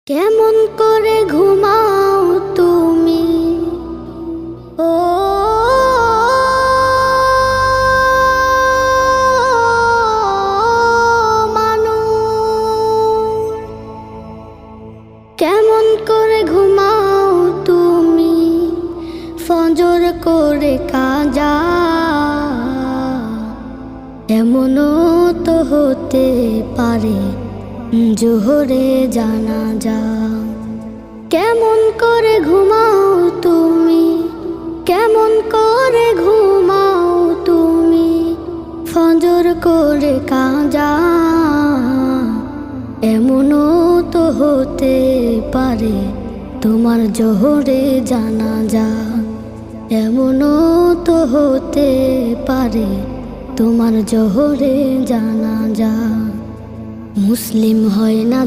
কেমন করে ঘুমাও তুমি ও মানুষ, কেমন করে ঘুমাও তুমি ফজর করে কাজা, এমনও তো হতে পারে জোহরে জানাজা। কেমন করে ঘুমাও তুমি, কেমন করে ঘুমাও তুমি ফজর করে কাজা, এমনও তো হতে পারে তোমার জোহরে জানাজা, এমনও তো হতে পারে তোমার জোহরে জানাজা। মুসলিম হয় না